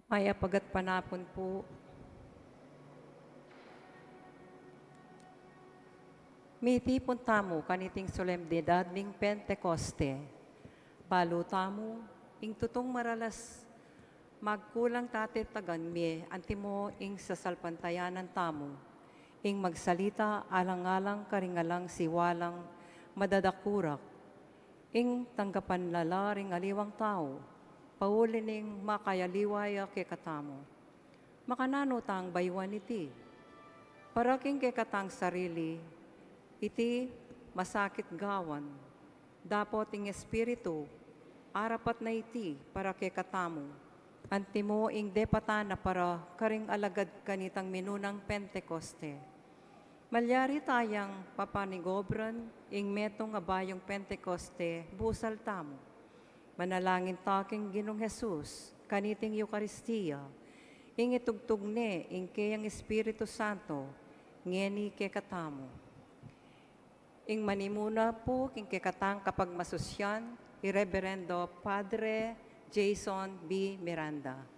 Maya pagat panapon po. Miti puntamo kaniting solemnidad ming Pentecoste. Balo tamo, ing tutong maralas, magkulang tatitagan mi, antimo ing sasalpantayanan tamo, ing magsalita alang-alang karingalang siwalang madadakurak, ing tanggapan lalaring aliwang tao, paulining makayaliwaya ke katamo. Makanano tang baywan iti, paraking ke katang sarili, iti masakit gawan, dapot ing espiritu, arapat na iti para ke katamo, antimo ing depata na para karing alagad kanitang minunang Pentecoste. Malyari tayang papanigobran ing metong abayong Pentecoste busal tamo. Manalangin taking Ginong Jesus, kaniting Eukaristiya, ing itugtugne ing kayang Espiritu Santo, ngeni ke katamo. Ing manimuna po king kekatang kapag masusyan, Ireverendo Padre Jason B. Miranda.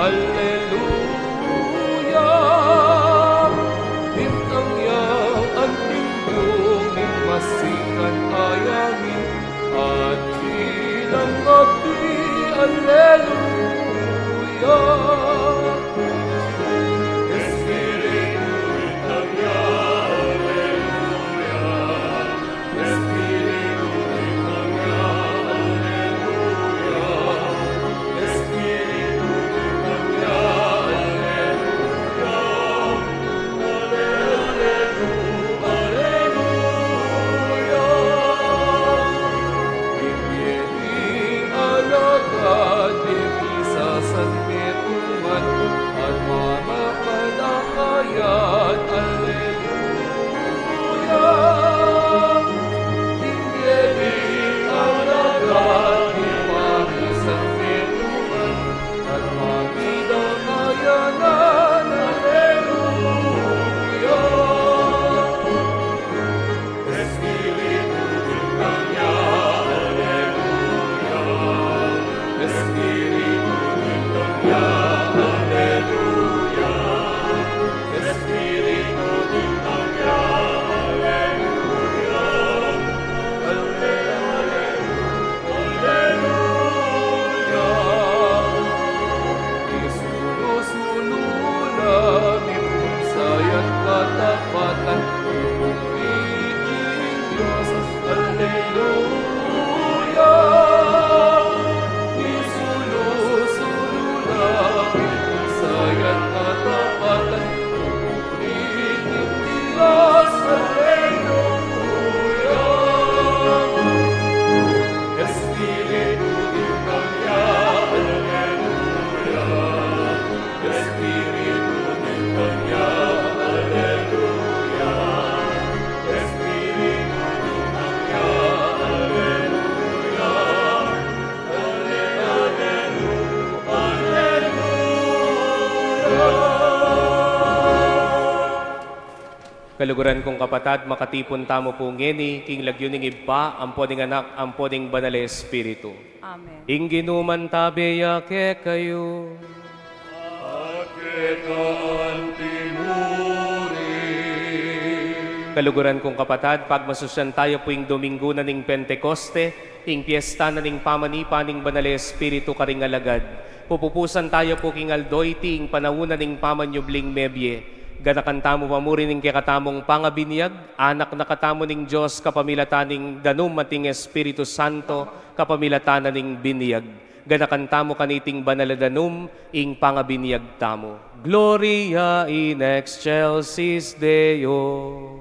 Alleluia. Kaluguran kong kapatad, makatipon tamo po ngeni, king lagyuning iba, ampoding anak, ampoding banal espiritu. Amen. Ingginuman tabeya ke kayo. Kaluguran kong kapatad, pagmasusyan tayo po ing Domingo na ning Pentecoste, ing piyesta na ning pamanipa ning banal espiritu karing alagad. Pupupusan tayo po king Aldoyti, ing panawuna ning pamanyubling mebye. Ganakan tamo mamuri ning kakatamong pangabinyag, anak na katamo ning Diyos, kapamilatan ning danum mating Espiritu Santo, kapamilatan ning binyag. Ganakan tamo kaniting banaladanum, ing pangabinyag tamo. Gloria in excelsis Deo.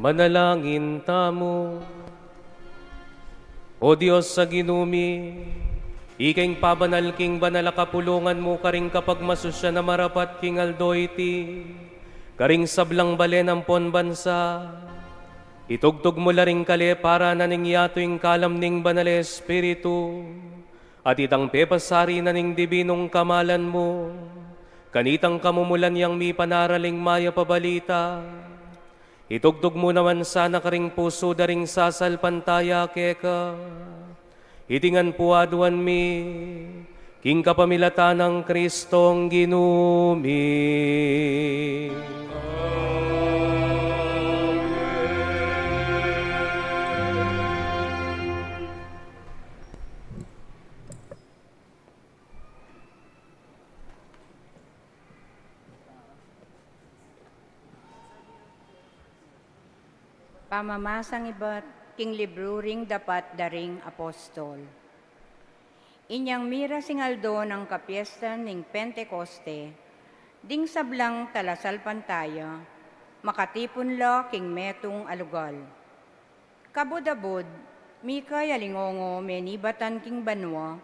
Manalangin tamo. O Diyos sa ginumi, ikaing pabanal king banal kapulungan mo karing kapag masusya na marapat king Aldoyti, karing sablang balen ang ponbansa, itugtog mo laring kale para naningyato ing kalam ning banal Espiritu, at itang pepasari na ning dibinong kamalan mo, kanitang kamumulan yang mi panaraling maya pabalita, itugtog mo naman sana karing puso daring sasalpantaya keka. Itingan puaduan mi, king kapamilatan ng Kristong ginumi. Amen. Pamamasang iba't king libruring dapat daring apostol. Inyang mira singaldo ng kapiesta ning Pentecoste, ding sablang talasal pantaya, makatipon la king metong alugal. Kabudabod, mikay alingongo menibatan king banwa,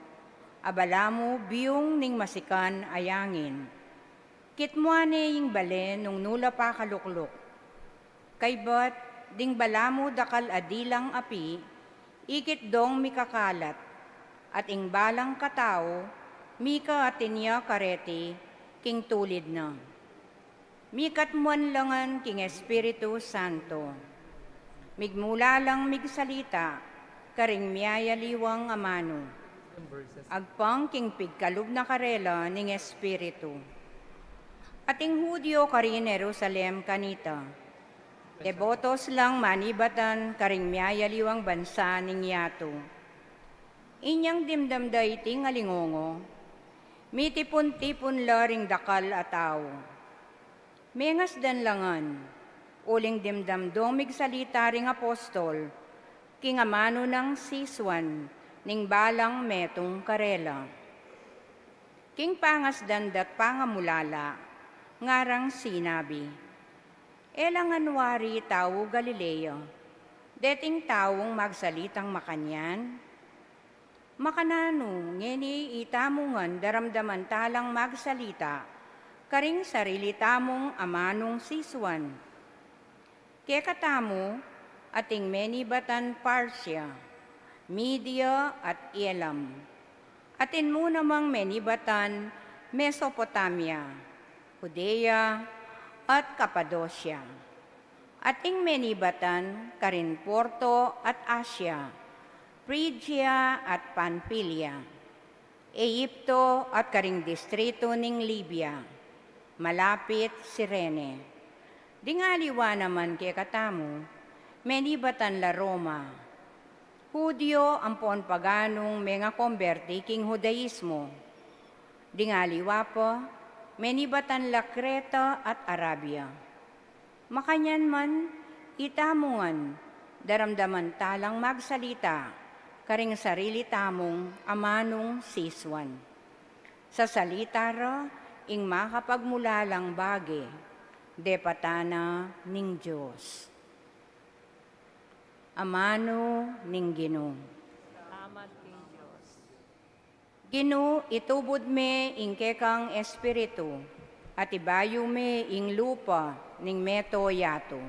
abalamo biyong ning masikan ayangin. Kitmuane yung bale nung nula pa kaluklok. Kaybat, ding balamo dakal adilang api, ikit dong mikakalat, at ing balang katao, mika atinya kareti, king tulid na. Mikat muanlangan king Espiritu Santo. Migmula lang migsalita, karing miyaya liwang amano. Agpang king pigkalub na karela ning Espiritu. Ating Hudyo karin Jerusalem kanita. Debotos lang manibatan karing miyaya liwang bansa ning yato. Inyang dimdamday ting alingongo, mitipon-tipon laring dakal ataw. Mengas dan langan, uling dimdamdong migsalita ring apostol, king amano ng siswan, ning balang metong karela. King pangas dandat pangamulala, ngarang sinabi, elangan wari tao Galileo, deting taong magsalitang makanyan, makanano, ngeni itamungan daramdaman talang magsalita, karing sarili tamong amanong siswan. Kekatamo, ating menibatan Parsia, Media at Elam. Atin mo namang menibatan Mesopotamia, Judea at Cappadocia. Ating menibatan karin Porto at Asia, Phrygia at Pamphylia, Egypto at karing distrito ning Libya, malapit Sirene. Dingaliwa naman kay katamo, menibatan la Roma. Hudyo ampon paganong mga konberti king Judaismo. Dingaliwa po, menibatan la Creta at Arabia. Makanyan man, itamungan, daramdaman talang magsalita, karing sarili tamong amanong siswan. Sa salita ra, ing makapagmulalang bagi, depatana ning Diyos. Amano ning Ginoo. Salamat king Diyos. Ginoo, itubod me ing kekang espiritu, at ibayo me ing lupa ning meto yato.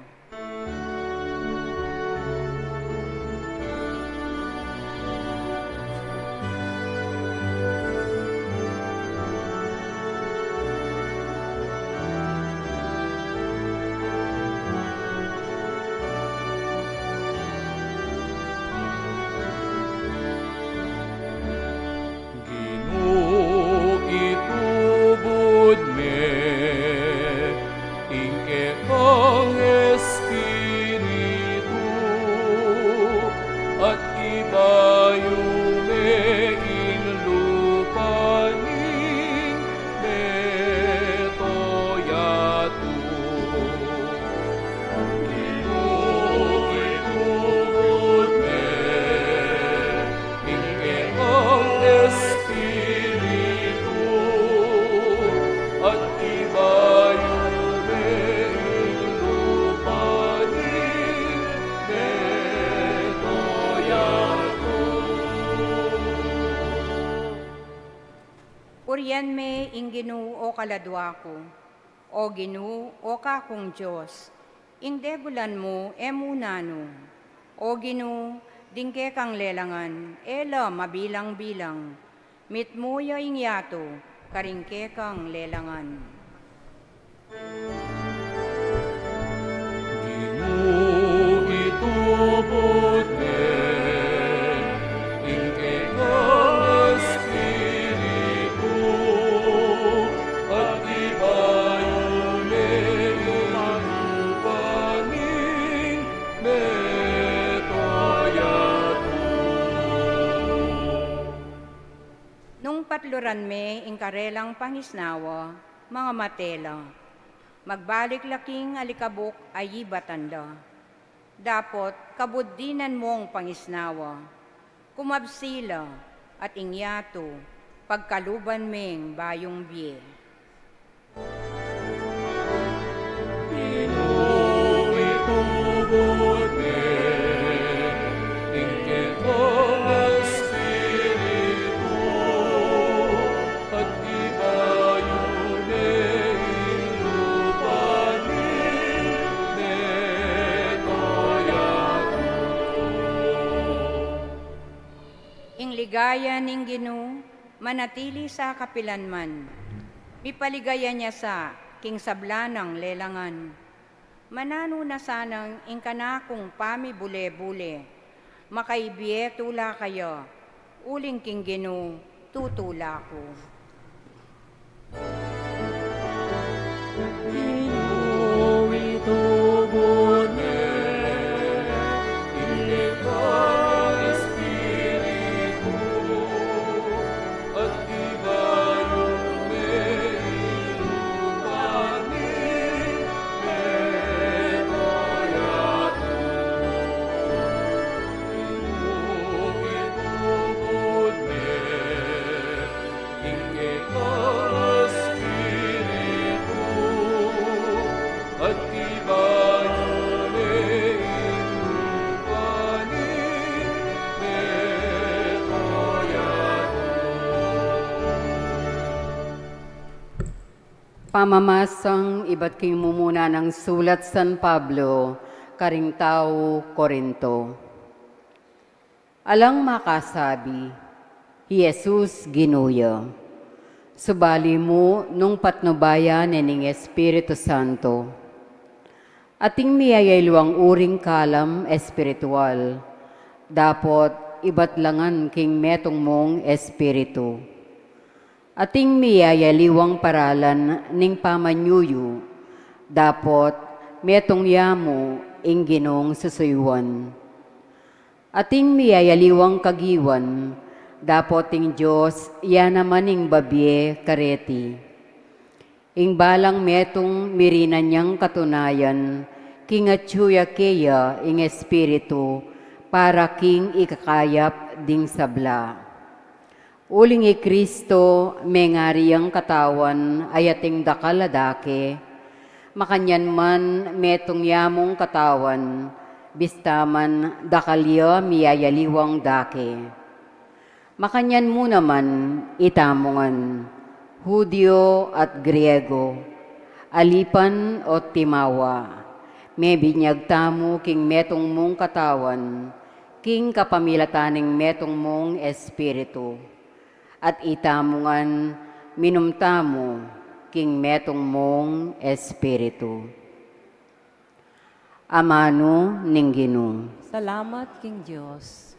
Ginoo, itubod me, ingke kang Espiritu, at ibayo me in lupanin metoyato. Ginoo, itubod me, ingke kang Espiritu, at ibayo me in lupanin metoyato. Purian me ing Ginoo kaladwa ko, o Ginoo o kakong Diyos, ing degulan mo emunano, o Ginoo, dingke kang lelangan, ela mabilang-bilang, mitmuya ing yato, karingke kang lelangan. Ginoo, itubod me, ingke kang Espiritu, at ibayo me in lupanin metoyato. Nung patluran me ing karelang pangisnawa, mga matela, magbalik laking alikabok ay batanda. Dapot kabuddinan mong pangisnawa, kumabsila at ingyato, pagkaluban meng bayong biye. Inubitubod me, ingkit ang Espiritu, at ibayon ilupanin netoyato. Ingligaya ning Ginoo, manatili sa kapilanman. Mipaligaya niya sa king sablanang lelangan. Manano na sanang ingkanakong pamibule-bule. Makaibiye tula kayo, uling king Ginoo, tutula ko. Inubitubod me, ingkit ang Espiritu, at ibayon ilupanin netoyato. Inubitubod me, ingkit ang Espiritu, at ibayon ilupanin netoyato. Pamamasang iba't kimumuna ng sulat San Pablo, karing tao Korinto. Alang makasabi, Jesus ginuya. Subali mo nung patnubaya nening Espiritu Santo. Ating miyayayluang uring kalam espiritual. Dapot iba't langan king metong mong Espiritu. Ating miyayaliwang paralan ning pamanyuyu, dapot metong yamo ing Ginong susuywan. Ating miyayaliwang kagiwan, dapot ing Diyos yan naman ing babye kareti. Ing balang metong mirinan niyang katunayan, king atsuya keya ing Espiritu, para king ikakayap ding sabla. Uling Kristo mengariyang katawan ayating dakaladake, makanyan man metong yamong katawan, bistaman dakalya miyayaliwang dake. Makanyan mo naman itamongan, Hudyo at Griego, alipan o timawa, may binyag tamo king metong mong katawan, king kapamilataning metong mong Espiritu. At itamungan minumtamo king metong mong Espiritu. Amano ning Ginoo. Salamat, King Diyos.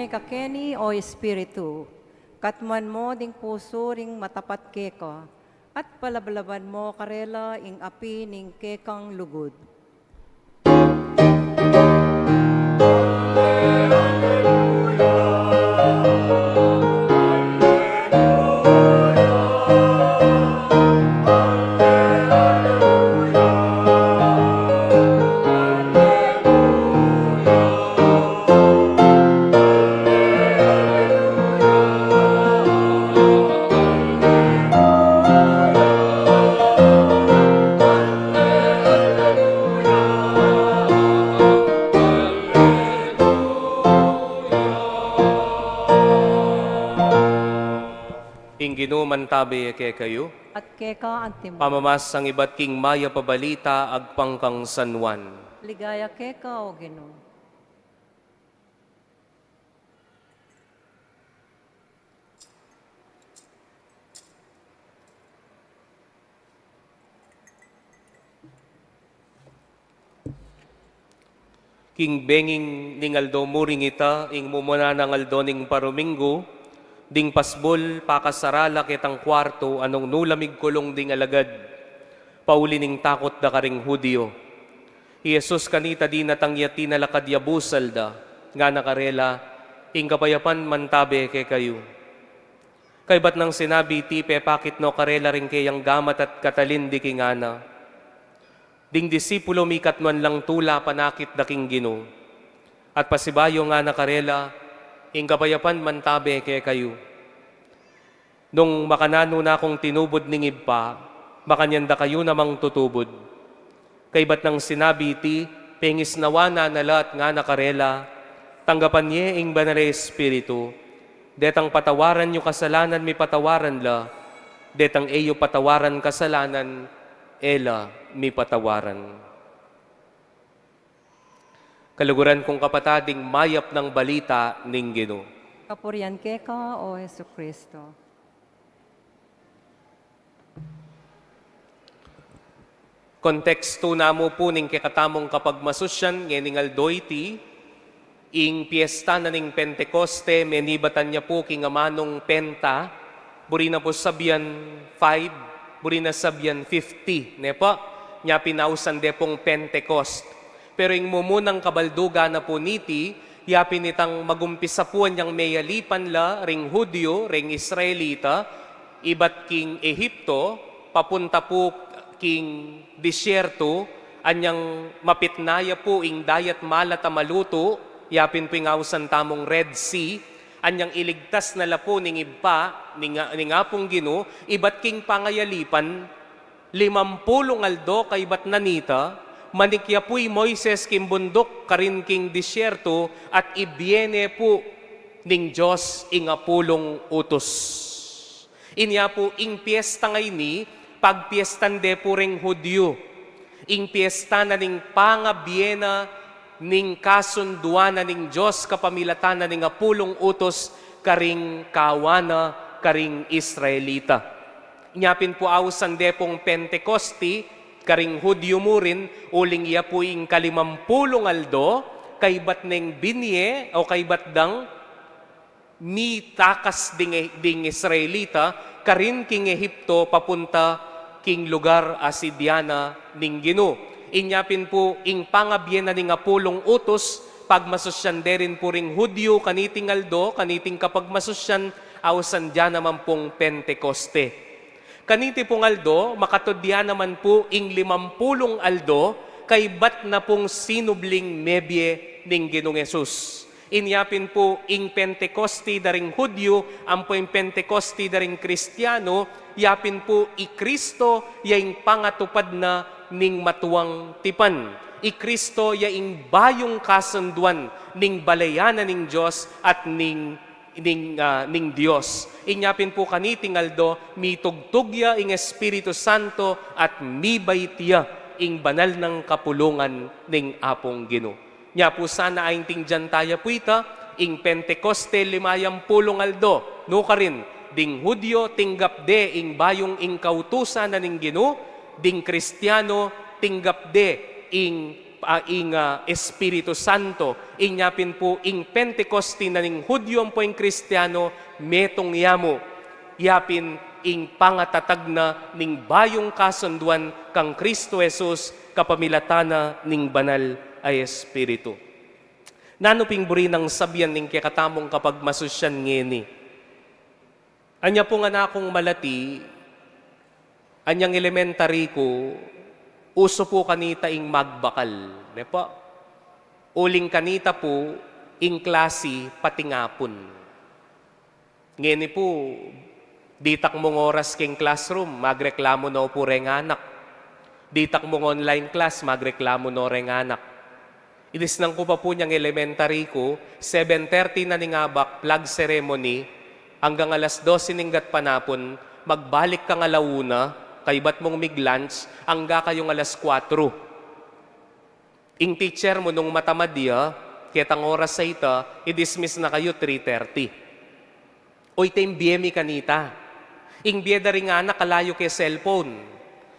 kakeni o Espiritu. Katman mo ding puso ring matapat keka. At palabalaban mo karela ing api ning kekang lugod. Ingino mantabi eke kayo, At keka antim. pamamas ang iba't king maya pabalita agpangkang sanwan. Ligaya keka o Ginoo. King benging ning aldo muring ita, ing mumuna ng aldo ning paruminggo, ding pasbol pakasarala kitang kwarto, anong nulamig kulong ding alagad, pauli ning takot da karing Hudyo. Jesus kanita di natangyati na lakadyabusal da, nga nakarela, ing kapayapan mantabe ke kayo. Kay ba't nang sinabi ti pepakit no karela ring kayang gamat at katalin di kingana. Ding disipulo mi katnuan lang tula panakit daking Ginoo. At pasibayo nga nakarela, ing kapayapan mantabe ke kayo. Nung makanano na akong tinubod ning iba, makanyanda kayo namang tutubod. Kay ba't nang sinabi ti, pengis nawa na nalat nga nakarela, tanggapan niya ing banal Espiritu, detang patawaran nyo kasalanan mi patawaran la, detang eyo patawaran kasalanan, ela mi patawaran. Kaluguran kong kapatading mayap ng balita ning Ginoo. Kapurian keka o Hesus Kristo. Konteksto namo po ning kakatamong kapag masusyan ngening aldoyti, ing piyesta na ning Pentecoste, menibatan niya po king amanong penta, buri na po sabyan 5, buri na sabyan 50, nepa, niya pinausan de pong Pentecost. Pero ing mumunang kabalduga na po niti, yapin itang magumpisa po niyang mayalipan la, ring Hudyo, ring Israelita, ibat king Ehipto, papunta po king disyerto, anyang mapitnaya po ing dayat malat a maluto, yapin po ingawsan tamong Red Sea, anyang iligtas na lapo ning iba, ning apong Ginoo, ibat king pangayalipan, 50 aldo kay bat nanita, manikya po'y Moises kim bundok karin king disyerto, at ibiene po ning Diyos ing apulong utos. Inya po ing piyesta ngay ni, pagpiestan de po ring Hudyo, ing piyesta na ning pangabiena ning kasunduan na ning Diyos kapamilatan na ning apulong utos karing kawana, karing Israelita. Inyapin po awsan de pong Pentecosti, karing Hudyo mo rin, uling iya po ing 50 aldo, kay bat ning binye o kay bat dang mi takas ding Israelita, karin king Ehipto papunta king lugar Asidiana ning Ginoo. Inyapin po ing pangabyen na ning apulong utos, pagmasusyan derin po ring Hudyo, kaniting aldo, kaniting kapag masusyan, awsan diyan naman pong Pentecoste. Kaniti pong aldo, makatudya naman po ing 50 aldo, kay bat na pong sinubling mebye ning Ginoong Hesus. Inyapin po ing Pentecoste daring Hudyo, ampo ing Pentecoste daring Kristiyano, yapin po i Kristo yaing pangatupad na ning matuwang tipan. I Kristo yaing bayong kasunduan ning balayanan ning Diyos at ning Diyos. Inyapin po kaniting aldo, mitugtugya ing Espiritu Santo at mibaytiya ing banal ng kapulungan ning apong Ginoo. Nya po sana aing tingjan tayo po ita, ing Pentecoste 50 aldo, no ka rin, ding Hudyo tinggap de ing bayong ing kautusan na ning Ginoo, ding Kristiyano tinggap de ing Espiritu Santo, inyapin po ing Pentecosti na ning Hudyo po ing Kristiyano, metong yamo, yapin ing pangatatag na ning bayong kasunduan kang Kristo Jesus, kapamilatana ning banal ay Espiritu. Nanuping buri ng sabyan ning kakatamong kapag masusyan ngeni. Anya po nga na akong malati, anyang elementary ko, uso po kanita ing magbakal. Nepo? Uling kanita po, ing klase patingapon. Ngeni po, ditak mong oras king classroom, magreklamo na po reng anak. Ditak mong online class, magreklamo na reng anak. Inisnang ko pa po niyang elementary ko, 7:30 na ningabak, flag ceremony, hanggang alas 12 ninggat panapon, magbalik kang alauna, kay ba't mong mig-lunch, hangga kayong alas 4. Ing teacher mo nung matamadya, ketang oras sa ita, i-dismiss na kayo 3:30. O itayong biyemi kanita. Ing biyeda rin nga na kalayo kay cellphone.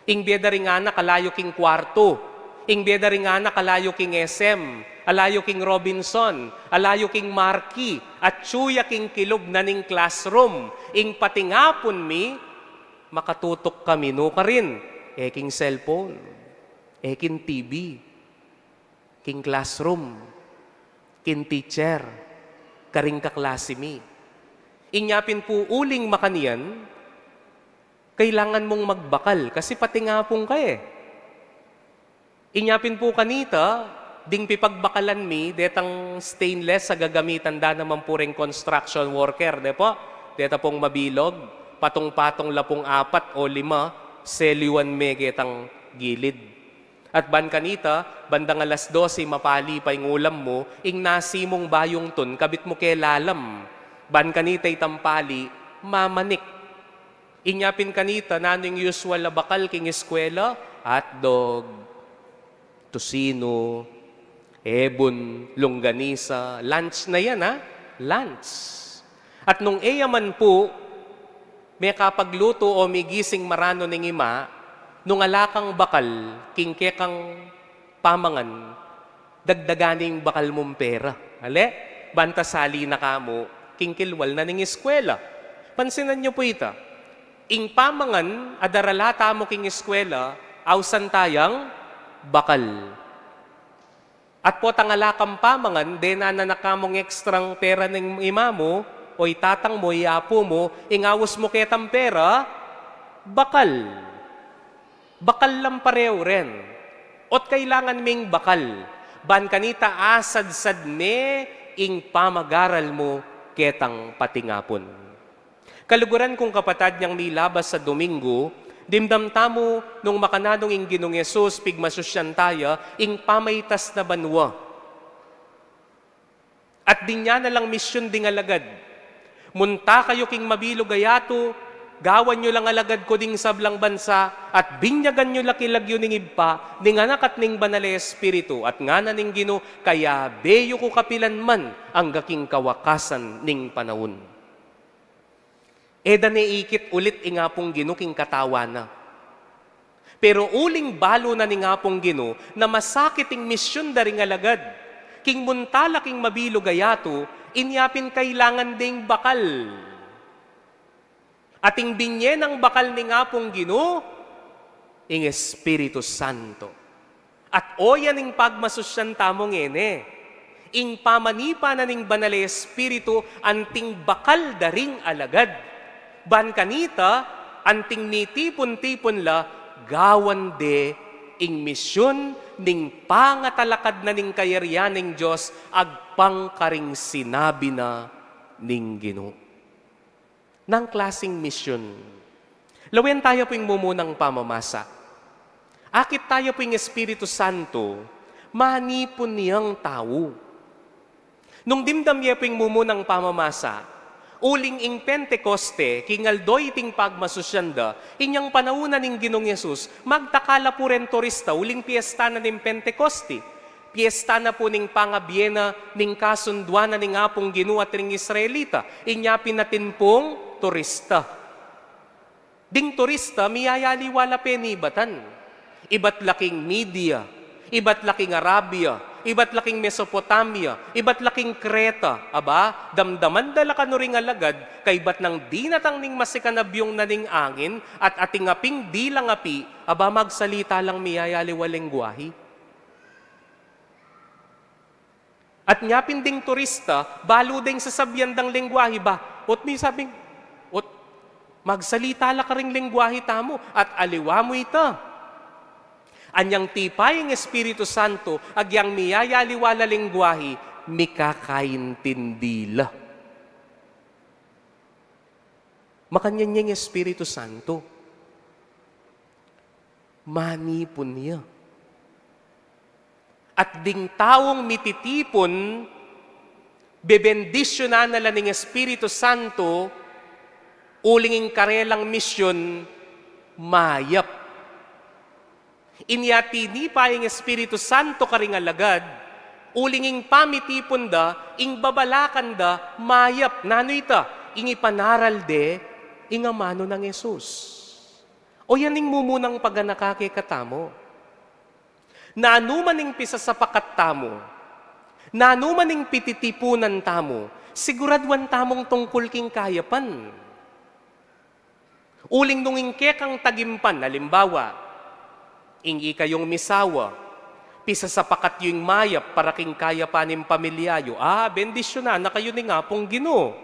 Ing biyeda rin nga na kalayo king kwarto. Ing biyeda rin nga na kalayo king SM. Alayo king Robinson. Alayo king Marquee. At tsuya king kilog na ning classroom. Ing patingapon mi, makatutok kami no ka rin. King cellphone. King TV. King classroom. King teacher. Karing kaklase mi. Inyapin po uling makanian, kailangan mong magbakal kasi pati nga pong ka eh. Inyapin po kanita, ding pipagbakalan mi, detang stainless sa gagamitan da naman po rin construction worker, de po? Deta pong mabilog, patong-patong lapong 4 o 5, seliwan megetang gilid. At ban kanita, bandang alas 12, mapali pa yung ulam mo, ing nasi mong bayong ton, kabit mo kay lalam. Ban kanita itampali, mamanik. Inyapin kanita, naning usual na bakal king eskwela, hotdog, tosino, ebon, longganisa, lunch na yan ha, lunch. At nung eyaman po, may kapagluto o may gising marano ning ima, nung alakang bakal, king kekang pamangan, dagdaganing bakal mong pera. Ale, bantasali na kamo, king kilwal na ning eskwela. Pansinan nyo po ita, ing pamangan, adaralata mo king eskwela, awsan tayang bakal. At po tangalakang pamangan, dena na nakamong ekstrang pera ng imamo, o itatang mo, iapo mo, ingawos mo ketang pera, bakal. Bakal lang pareho rin. Ot kailangan ming bakal. Ban kanita asad-sad me, ing pamagaral mo, ketang patingapon. Kaluguran kong kapatad niyang nilabas sa Domingo, dimdam tamo nung makanadong ing Ginong Yesus, pigmasusyan taya, ing pamaytas na banwa. At din niya na lang misyon ding alagad. Munta kayo king mabilo gayato, gawan nyo lang alagad ko ding sablang bansa, at binyagan nyo lakilagyo ning ibpa, ning anak at ning banale espiritu, at nga na ning Gino, kaya beyo ko kapilan man, ang gaking kawakasan ning panahon. Eda niikit ulit ingapong Gino king katawana. Pero uling balo na ni ngapong Gino, na masakit ing misyon daring alagad, king muntala king mabilo gayato, inyapin kailangan ding bakal. Ating binye ng bakal ni nga pong Gino, ing Espiritu Santo. At oyan ing pagmasusyan tamong ene, ing pamanipa na ning banale Espiritu, anting bakal daring alagad. Ban kanita, anting nitipon-tipon la, gawan de, ing misyon, ning pangatalakad na ning kayaryan ning Diyos, agpang karing sinabi na ning Gino. Nang klasing misyon. Lawen tayo po'y mumunang pamamasa. Akit tayo po'y Espiritu Santo, manipon niyang tao. Nung dimdam niya po'y mumunang pamamasa, uling ing Pentecoste, kingaldoy ting pagmasusyanda, inyang panaunan ning Ginong Yesus, magtakala po rin turista, uling piyesta na ning Pentecoste. Piyesta na po ning pangabyena, ning kasunduan ning apong Gino at ring Israelita. Inyapin natin pong turista. Ding turista, miyayaliwala penibatan. Iba't laking media. iba't laking Arabia, iba't laking Mesopotamia, iba't laking Kreta, aba, damdaman dala ka no ring alagad, kay ba't nang di natang ning masikanabyong naning angin, at ating aping di lang api, aba magsalita lang miyayaliwa lengguwahi. At nga pinding turista, balo ding sasabyan dang lengguwahi ba? Ot mi sabing, ot, magsalita la ka ring lengguwahi tamo, at aliwa mo ita. Anyang tipay ng Espiritu Santo, agyang miyayaliwala lengguwahi, mikakaintindila. Makanyan niyang Espiritu Santo. Manipon niya. At ding taong mititipon, bebendisyonan na ng Espiritu Santo, ulinging karelang misyon, mayap. Inyati ni payeng Espiritu Santo karing alagad, ulinging pamitipon da, ing babalakan da, mayap, nano ita, ing ipanaral de, ing amano ng Yesus. O yaning mumunang paganakake katamo. Naanumaning pisa sa pakat tamo, naanumaning pititipunan tamo, siguradwan tamong tungkol king kayapan. Uling nung ingkekang tagimpan, halimbawa, ingi kayong misawa, pisa sa pakat yung mayap para king kayapanin pamilyayo, bendisyonan na kayo ni nga pong Ginoo.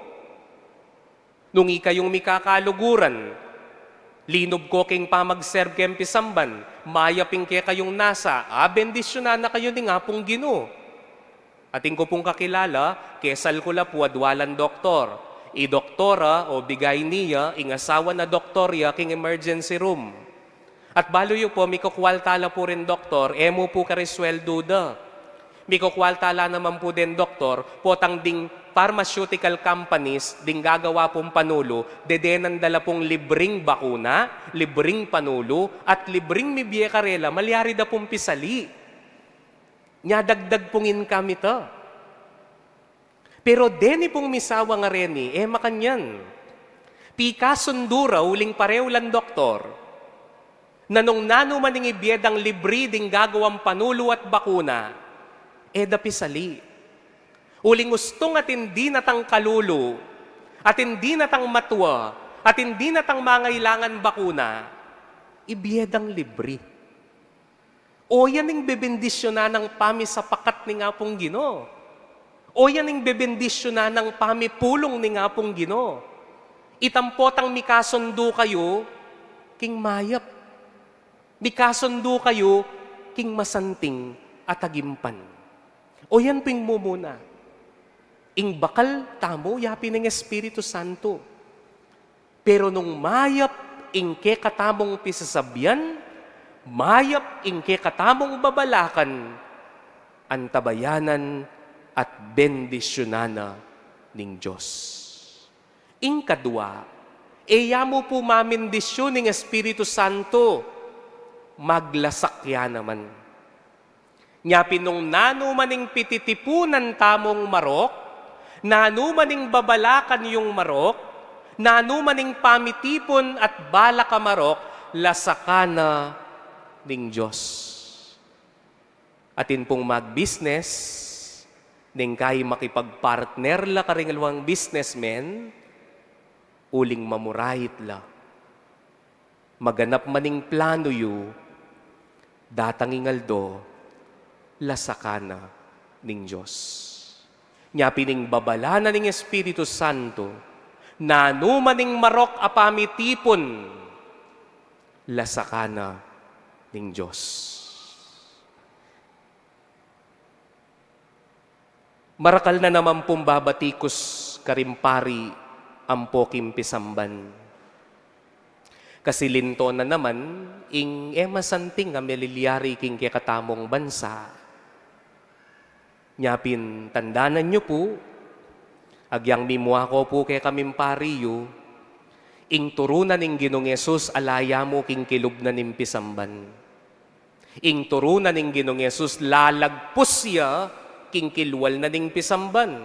Nung ikayong mikakaluguran, linob ko king pamagserb kem pisamban, mayaping ke kayong nasa, bendisyonan na kayo ni nga pong Ginoo. Ating ko pong kakilala, kesal ko la po adwalan doktor. I-doktora o bigay niya, ing asawa na doktorya king emergency room. At baloyo po, mikukwaltala po rin doktor, emo po karisweldo da. Mikukwaltala naman po din doktor, potang ding pharmaceutical companies, ding gagawa pong panulo, dedenan dala pong libreng bakuna, libreng panulo, at libreng mibye karela, malyari da pong pisali. Nyadagdag pong income ito. Pero deni pong misawa nga reni, makanyan. Pika sundura, uling pareho lang doktor, na nung nanumaning ibiyedang libre ding gagawang panulo at bakuna, dapisali. Uling gustong at hindi natang kalulo, at hindi natang matwa, at hindi natang mangailangan bakuna, ibiyedang libre. O yan ang bebendisyonan ng pami sa pakat ni nga pong Ginoo. O yan ang bebendisyonan ng pami pulong ni nga pong Ginoo. Itampotang mikasundo kayo, king mayap. Mikasundo kayo, king masanting at agimpan. O yan ping mumuna. Ing bakal tamo, yapi ng Espiritu Santo. Pero nung mayap, ingke katamong pisasabyan, mayap, ingke katamong babalakan, antabayanan at bendisyonana ning Diyos. Ing kadwa, mo po mamindisyon ng Espiritu Santo, maglasakya naman. Nya pinong nanumaning pititipunan tamong marok, nanumaning babalakan yung marok, nanumaning pamitipon at balaka marok, lasakana ning Diyos. Atin pong mag-business, ning kay makipagpartner la karingalwang businessmen, uling mamurahit la. Maganap maning plano yu, datangingaldo, lasakana ning Diyos. Nya pining babala na ning Espiritu Santo, nanumaning marok apamitipon, lasakana ning Diyos. Marakal na naman pong babatikos karimpari ang pokim pisamban. Kasi linto na naman, ing masanting nga melilyari king kekatamong bansa. Nyapin, tandanan nyo po, agyang mimwa ko po kay kamimpariyo, ing turunan ing Ginong Yesus alaya mo king kilub na nimpisamban. Ing turunan ing Ginong Yesus lalagpus siya king kilwal na ning pisamban.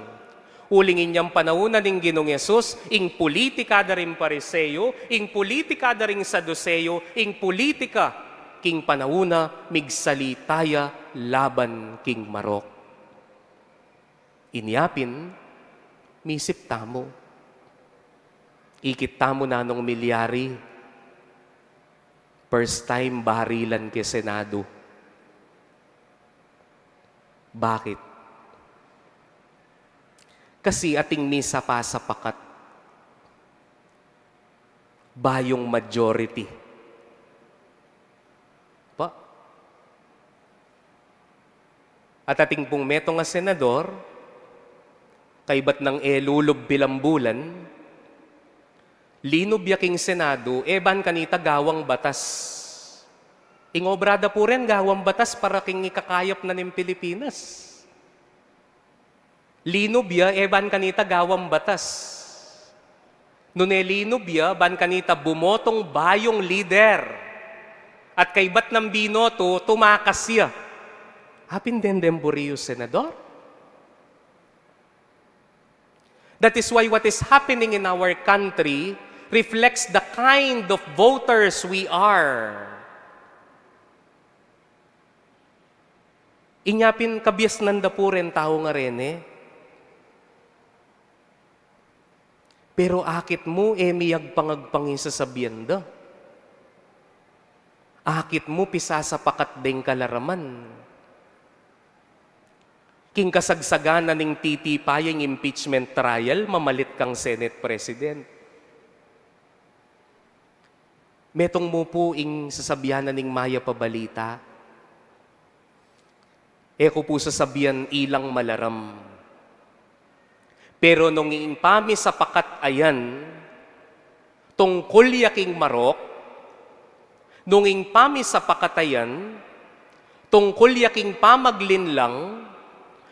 Ulingin niyang panahon ning Ginong Yesus, ing politika da rin pariseyo, ing politika da rin saduseyo, ing politika king panahuna, migsalitaya, laban king marok. Inyapin, misip tamo. Ikit tamo na nung milyari. First time barilan ke Senado. Bakit? Kasi ating misa pa sa pakat. Bayong majority. Pa? At ating pong meto nga senador, kaibat ng elulob bilambulan, linob yaking Senado, eban kanita gawang batas. Ingobrada po rin gawang batas para king ikakayap na ng Pilipinas. Linob ya, eban kanita gawang batas. Nunelinob ya, ban kanita bumotong bayong leader. At kaibat ng binoto, tumakas ya. Hapin din demburiyo, Senador. That is why what is happening in our country reflects the kind of voters we are. Inyapin kabyas nanda po rin tao nga rin eh. Pero akit mo miyag pangagpangin sa sabyenda. Akit mo pisa sa pakat ding kalaraman. King kasagsagana ning titipayang impeachment trial, mamalit kang Senate President. Metong mo po ing sasabihan na ning maya pabalita. Eko po sasabihan ilang malaram. Pero nung iimpami sa pakat ayan, tungkol yaking marok, nung iimpami sa pakatayan, tungkol yaking pamaglinlang,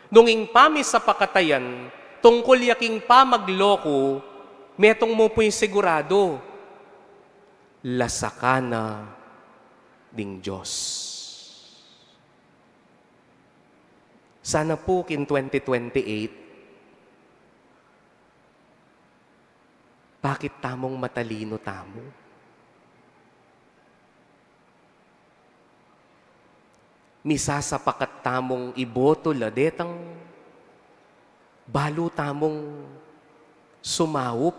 nung iimpami sa pakatayan, tungkol yaking pamagloko, metong mo po yung sigurado, lasakana ding Diyos. Sana po in 2028, bakit tamong matalino tamo? Misa sa pakat tamong iboto ladetang balo tamong sumawop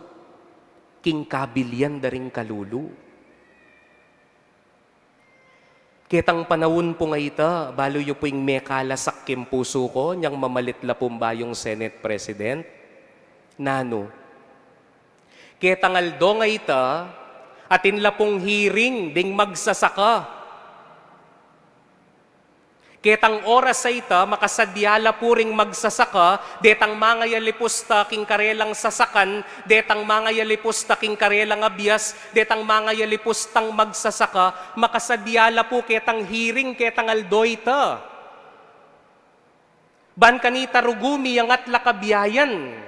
king kabilyan daring kalulu. Ketang panahon po nga ita, balo yu po yung mekalasak kim puso ko, niyang mamalitla pumbayong Senate President. Nano? Ketang aldo nga ita, atin la pong hearing ding magsasaka. Ketang oras sa ita, makasadyala po ring magsasaka, detang mga yalipusta king karelang sasakan, detang mga yalipusta king karelang abyas, detang mga yalipustang magsasaka, makasadyala po ketang hearing, ketang aldo ita. Ban kanita rugumi ang atla kabiyayan.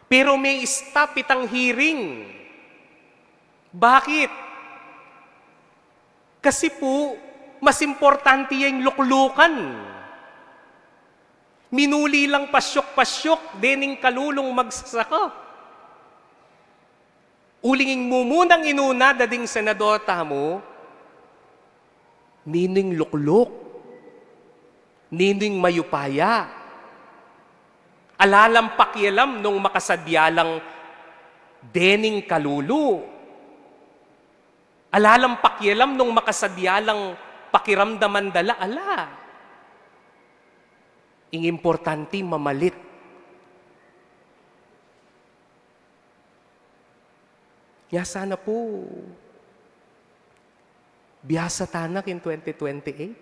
Pero may stop itang hearing. Bakit? Kasi po, mas importante yung luklukan. Minuli lang pasyok-pasyok, dening kalulong magsasaka. Ulinging mumunang inuna, dading senador tamo, nining lukluk, nining mayupaya, alalang pakialam nung makasadyalang dening kalulu. Alalang pakialam nung makasadyalang pakiramdaman dala, ala. Ing importante mamalit. Kaya sana po, biyasa tanak in 2028.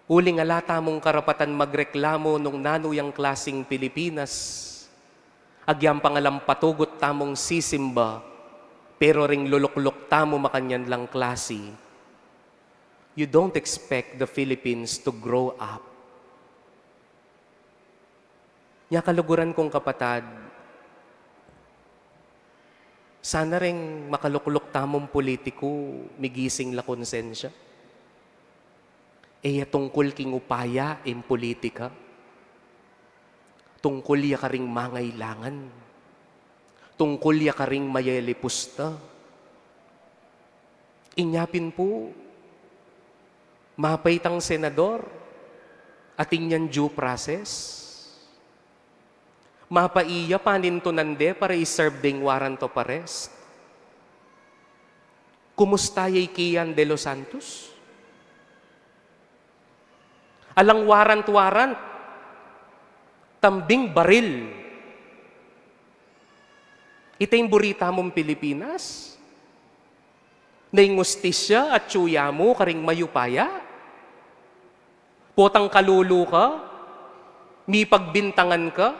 Uling alata mong karapatan magreklamo nung nanuyang klasing Pilipinas. Agyang pangalang patugot tamong sisimba, pero ring luluklok tamo makanyan lang klase. You don't expect the Philippines to grow up. Nya kaluguran kong kapatad, sana ring makaluklok tamong politiko, migising la konsensya. Tungkol king upaya in politika. Tungkol ya karing mangailangan. tungkol ya karing mayelipusta. Inyapin po, mapaytang senador, ating yan due process. Mapaiya paninto nande para i-serve ding warrant of arrest. Kumustayay Kian de los Santos? Alang warrant, tambing baril. Itay burita mong Pilipinas? Naingustisya at tsuya mo karing mayupaya? Potang kalulu ka? May pagbintangan ka?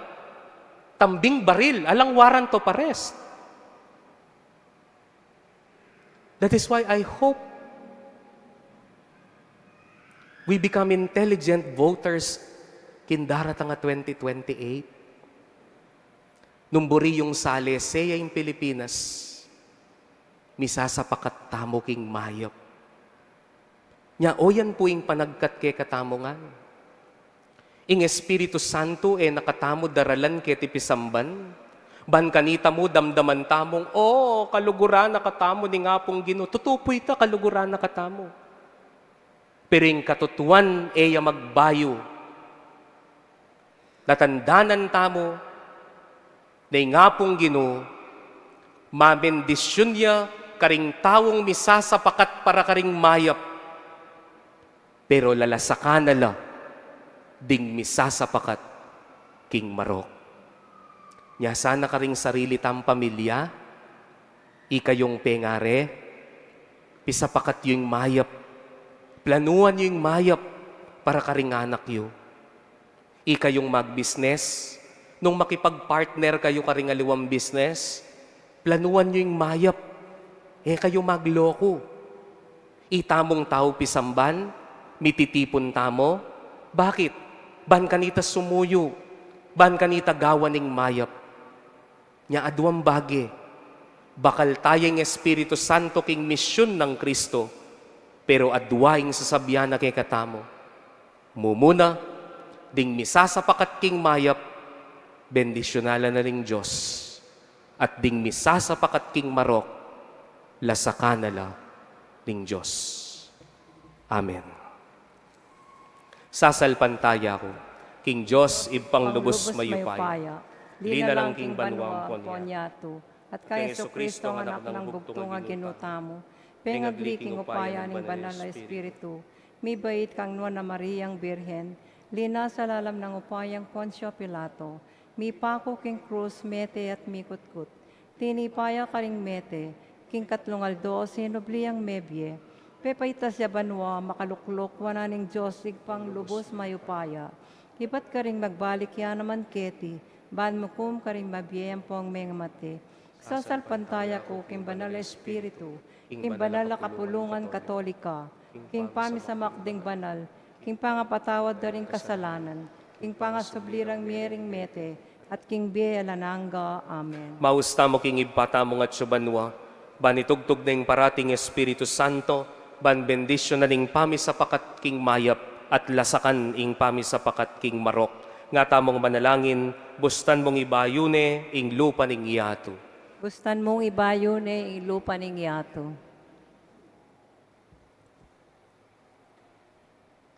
Tambing baril, alang warrant of arrest. That is why I hope we become intelligent voters kindarata nga 2028. Numburi yung salesya yung Pilipinas, misasapakat tamo king mayop. Nya o yan po yung panagkat ke katamongan. Ing Espiritu Santo nakatamo daralan ke tipisamban. Ban kanita mo damdaman tamong, kaluguran nakatamo ni nga pong Ginoo. Tutupoy ta kaluguran nakatamo. Piring katutuan magbayo. Natandanan tamo na nga pong Ginoo, mabendisyon niya karing tawong misasapakat para karing mayap. Pero lalasakan nala, ding misasapakat king marok. Nya sana karing sarili tam pamilya, ikayong pengare, pisapakat yung mayap, planuan yung mayap para karing anak yo. Ikayong mag-business, nung makipag-partner kayo karing aliwang business, planuan nyo yung mayap, kayo magloko. Itamong tao pisamban, mititipon tamo, bakit? Ban kanita sumuyo, ban kanita gawaning mayap. Nya aduang bagi, bakal tayong Espiritu Santo king misyon ng Kristo, pero adwaing sasabyan na kay katamo. Mumuna, ding misasapakat king mayap, bendisyonala na ring Diyos. At ding misasapakat king marok, lasakanala ring Diyos. Amen. Sasalpantaya ko, King Diyos, ibpang lubos mayupaya. Lina lang king banwang ponyato. At kay Yesu Kristo nga anak ng bugto nga ginutamo. Pengagli king upaya ning banal na Espiritu. Mi bait kang nuan na Mariang Birhen. Lina sa lalam ng upayang Poncio Pilato. Mi pako king krus mete at mikutkut. Tinipaya karing mete. King katlungal 12 nobliyang mebye. Pepaitas ya banwa makaluklok wananing Diyos igpang lubos mayupaya. Ibat ka ring magbalik ya naman keti. Ban mukum ka ring mabiyayang pong mengamate. Sasalpantaya ko king banal na Espiritu. King banal na kapulungan katolika. King pamisamakding banal. King pangapatawad na ring kasalanan. King pangasublirang miering mete. At king biyalananga. Amen. Mausta mo king ibpata mo nga tsubanwa, ban itugtog na yung parating Espiritu Santo, ban bendisyon na ning pamisapakat king mayap, at lasakan ing pamisapakat king marok. Nga tamong manalangin, bustan mong ibayune, ing lupa ning iyato. Gustan mong ibayo ne ilupa ning yato.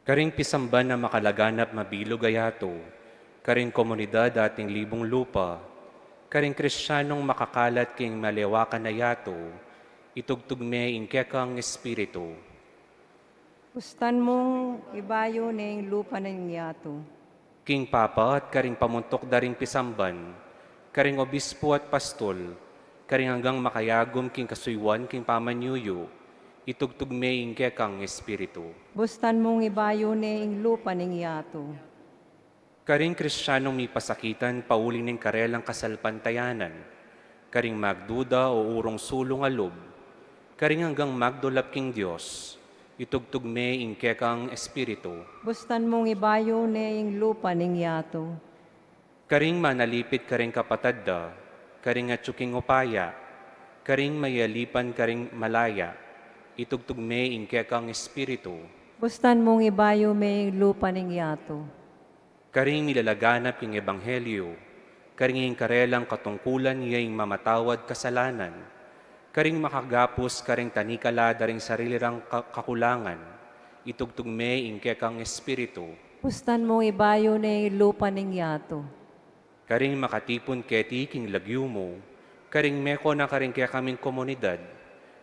Karing pisamban na makalaganap mabilog ayato, karing komunidad ating libong lupa, karing Kristiyanong makakalat king malewakan na yato, itugtugme ing kekang Espiritu. Gustan mong ibayo ne lupa ning yato. King Papa at karing pamuntok daring pisamban, karing obispo at pastol, karing hanggang makayagom king kasuywan king pamanyuyo, itugtugme ing kekang Espiritu. Bustan mong ibayo ne ing lupa ning yato. Karing Kristiyanong may pasakitan pauling ning karelang kasalpantayanan, karing magduda o urong sulong alob, karing hanggang magdulap king Diyos, itugtugme ing kekang Espiritu. Bustan mong ibayo ne ing lupa ning yato. Karing manalipit karing kapatadda, karing atsuking upaya, karing mayalipan karing malaya, itugtugme ing kekang Espiritu. Bustan mong ibayo me ing lupa ning yato. Karing nilalaganap ing Ebanghelyo, karing karelang katungkulan niya'y mamatawad kasalanan, karing makagapos karing tanikala daring sarilirang kakulangan, itugtog me ingke kang espiritu, Pustan mong ibayo na lupa ning yato. karing makatipon keti king lagyo mo, karing meko na karing kaya kaming komunidad,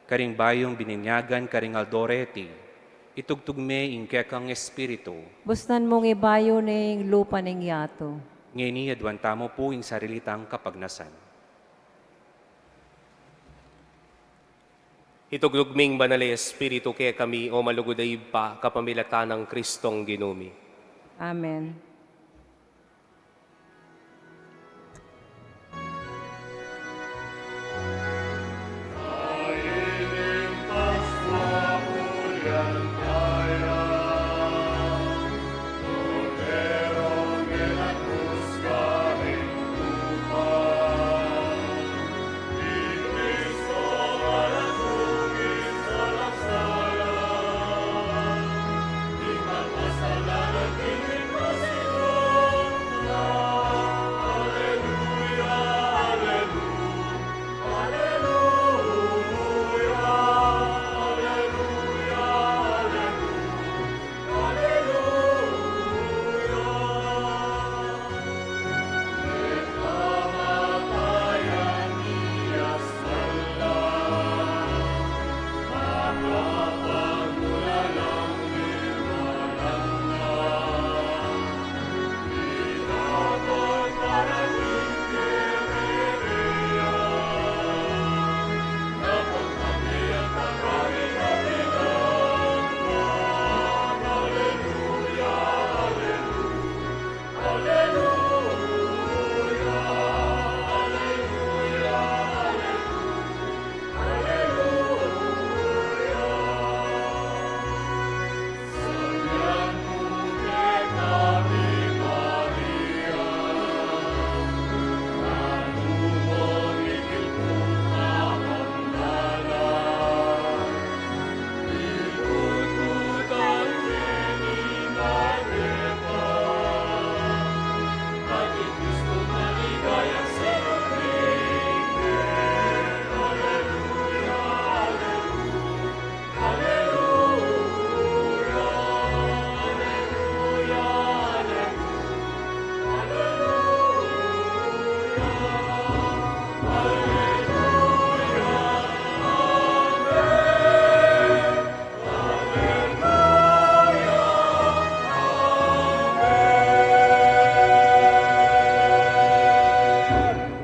karing bayong bininyagan karing aldoreti, itugtog me ingke kang espiritu, Pustan mong ibayo na lupa ning yato. ngeni adwan tamo po ing sarilitang kapagnasan. Itugdugming banal na Espiritu kaya kami o malugoday pa kapamilatan ng Kristong ginumi. Amen.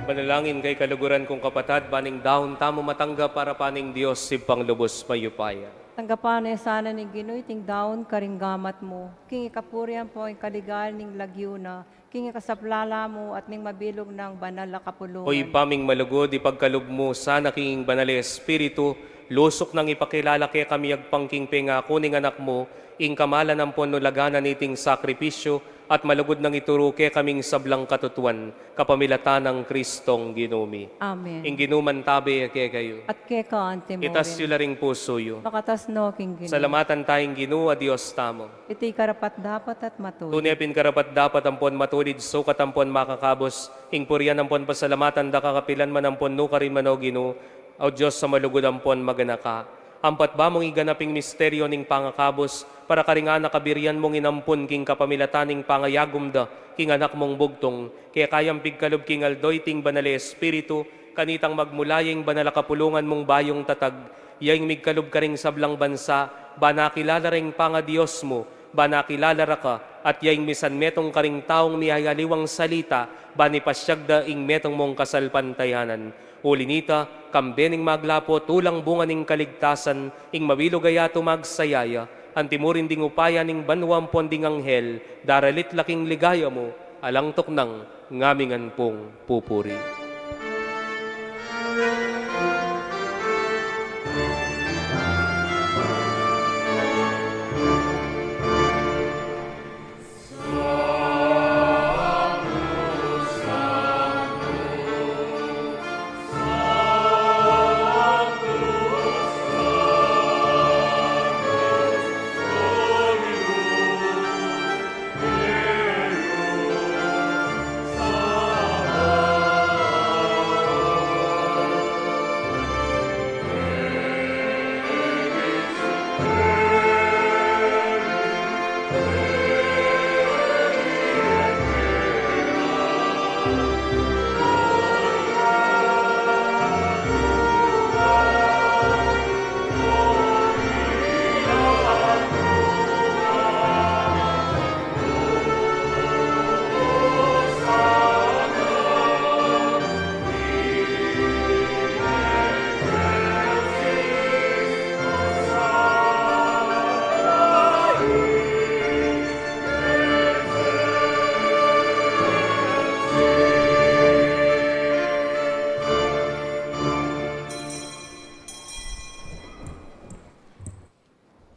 Panalangin kay kaluguran kong kapatad, baning dahon tamo matanggap para paning Diyos si panglubos mayupaya. Tanggapan na sana ni Ginoy ting daon karing gamat mo. King ikapurihan po ang kaligal ning lagyo na. King ikasaplala mo at ning mabilog ng banal na kapulungan. Hoy paming malugod, ipagkalub mo sana king banal na Espiritu, lusok nang ipakilala kay kami agpangking pengako ning anak mo, ing kamalan ng ponolaganan iting sakripisyo, at malugod nang ituro kay kaming sablang katutuan, kapamilatan ng Kristong ginumi. Amen. Ing ginuman tabi kay kayo. At keka ante mo Itas rin. yula ring puso yo. Makatas no king Ginoy. Salamatan tayong Ginoo, Diyos tamo. Iti karapat dapat at matuloy. Tunepin karapat dapat ampon matulid, sukat ampon makakabos, ing purian ampon pasalamatan da kakapilan man ampon no karin mano Ginoo, o Diyos sa malugod ampon maganaka. Ampat ba mong iganaping misteryo ning pangakabos, para karinga nakabirian mong inampun king kapamilataning pangayagum da, king anak mong bugtong, kaya kayang pigkalob king aldoy ting banal na Espiritu, kanitang magmulaying banal na kapulungan mong bayong tatag, yaing migkalob ka ring sablang bansa, ba nakilala ring panga Diyos mo, ba nakilala ra ka, at yaing misan metong karing taong mihayaliwang salita, ba ni pasyagda ing metong mong kasalpantayanan. Ulinita, kambening maglapo, tulang bunga ning kaligtasan, ing mabilugaya tumagsayaya, antimurin ding upaya ning banwampon ding anghel, daralit laking ligaya mo, alang toknang ngamingan pong pupuri.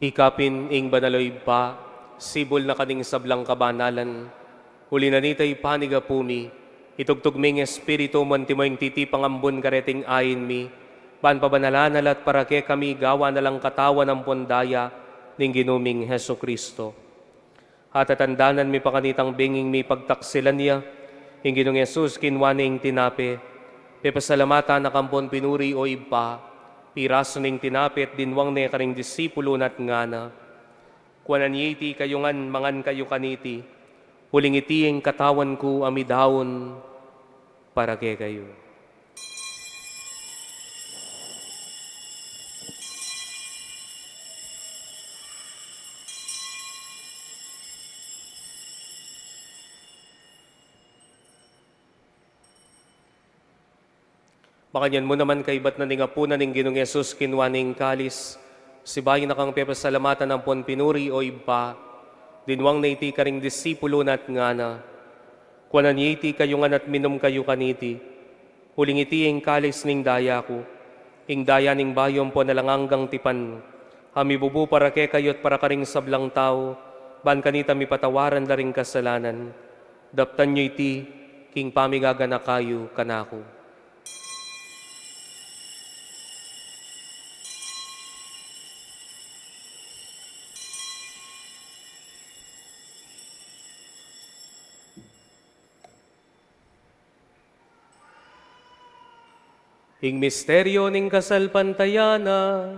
Ikapin ing banaloy pa, sibol na kaning sablang kabanalan, huli na nitay paniga pumi, itugtog ming espiritu montimoing titipang ambon kareting ayin mi, pan pabanalanalat para ke kami gawa na lang katawan ng pondaya, ning ginuming Heso Kristo. At atandanan mi pakanitang binging mi pagtaksilan niya, ing ginong Yesus kinwaning tinape, pepasalamata na kampon pinuri o iba, piraso ning tinapit dinwang ne karing disipulo nat ngana. Kuanan yiti kayungan mangan kayo kaniti, huling itiing katawan ko amidawon para ke kayo. Makanyan mo naman kay ba't na ningapunan ng Ginong Yesus kinwaning kalis, si bayi na kang pepasalamatan ng pon pinuri o iba, dinwang na iti karing disipulo nat ngana, kuanan iti kayungan at minum kayo kaniti, huling iti ang kalis ning daya ko, ing daya ning bayom po nalanganggang tipan, hamibubu para ke kayot para karing sablang tao, ban kanita mi patawaran la ring kasalanan, daptan nyo iti, king pamigagana kayo kanako. Ing misteryo ning kasalpantayana,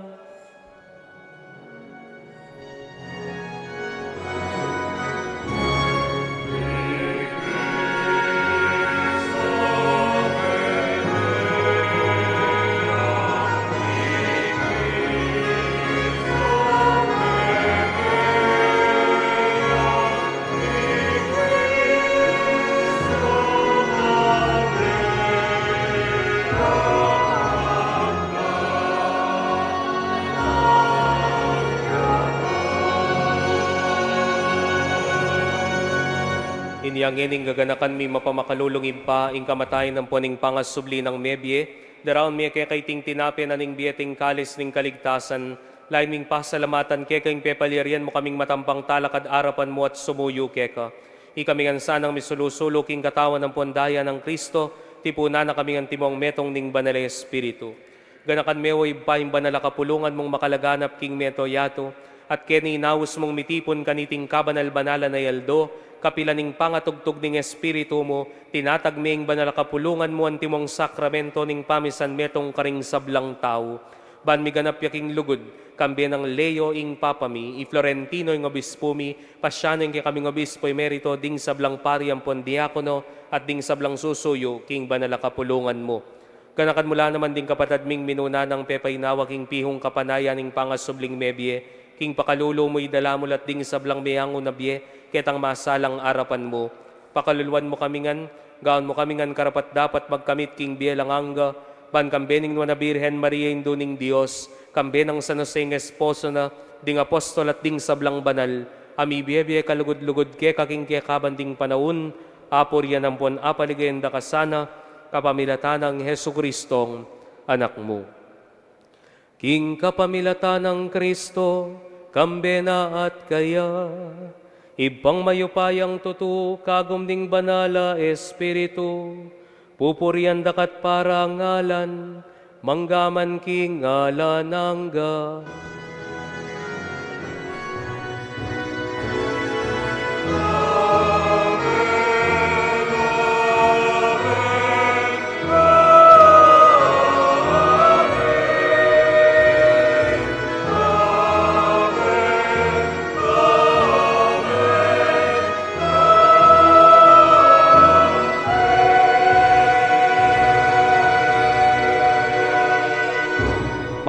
inyangin ing gaganakan mi mapamakalulungin pa ing kamatayan ng puning pangasubli ng mebye, daraon mi kekaiting tinape na ning bieting kalis ning kaligtasan, lain ming pasalamatan kekaing pepalirian mo kaming matampang talakad arapan mo at sumuyo keka. Ikaming ansanang misulusulo king katawan ng pondaya ng Kristo, tipuna na kaming antimong metong ning banal Espiritu. Ganakan mewoy baing banal kapulungan mong makalaganap king meto yato, at keni inaus mong mitipon kaniting kabanal-banala na yaldo, kapilaning pangatugtog ning Espiritu mo, tinatagming banal kapulungan mo antimong sakramento ning pamisan metong karing sablang tao. Ban mi ganap yaking lugod, kambi ng Leo ing papami, i Florentino ing obispo mi, pasyano ing kaming obispo merito ding sablang pariang pondiakono at ding sablang susuyo king banal kapulungan mo. Ganakan mula naman ding kapatad ming minuna ng pepaynawa king pihong kapanayan ning pangasubling mebye, king pakalulo mo'y dalamul at ding sablang miyango na biye, ketang masalang arapan mo. Pakaluluan mo kamingan, gaon mo kamingan karapat dapat magkamit king bielanganga, ban kambening na Birhen Maria induning Diyos, kambenang San Joseng esposo na, ding apostol at ding sablang banal, ami biye kalugod-lugod ke kaking ke kabanding panaun, apor yan ang pon apaligenda kasana, kapamilatan ng Heso Kristong anak mo. King kapamilatan ng Kristo, kambena at kaya, ibang mayupayang tutu, kagumding banala Espiritu, pupurian dakat parangalan, manggaman king ngalanangga.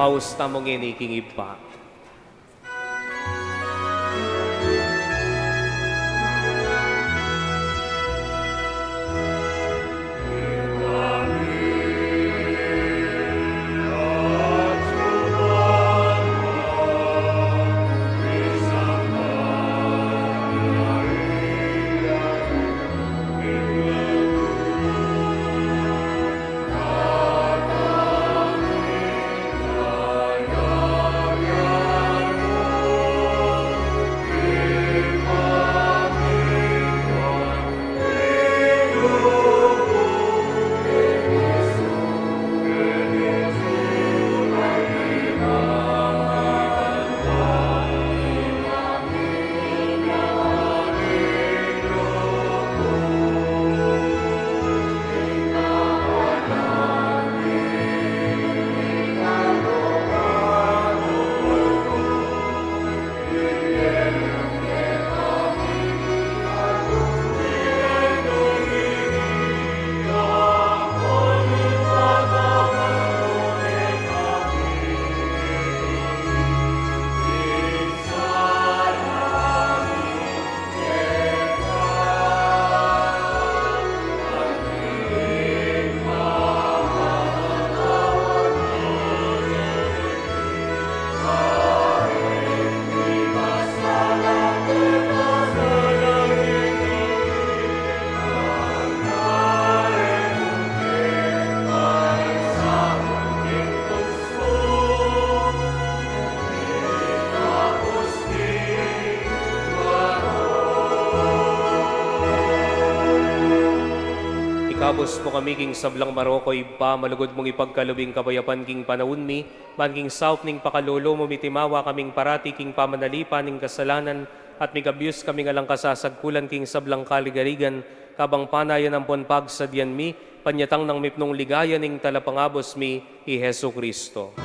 Mausta mong iniking ipa. Pangabos mo kami king sablang marokoy pa, malugod mong ipagkalubing kabayapan king panahon mi, man king saup ning pakalolo mo mitimawa kaming parati king pamanalipan ning kasalanan, at migabyos kami ngalang kasasagkulan king sablang kaligarigan, kabang panayan ang ponpag sa diyan mi, panyatang ng mipnong ligaya ning talapangabos mi, i Hesu Kristo.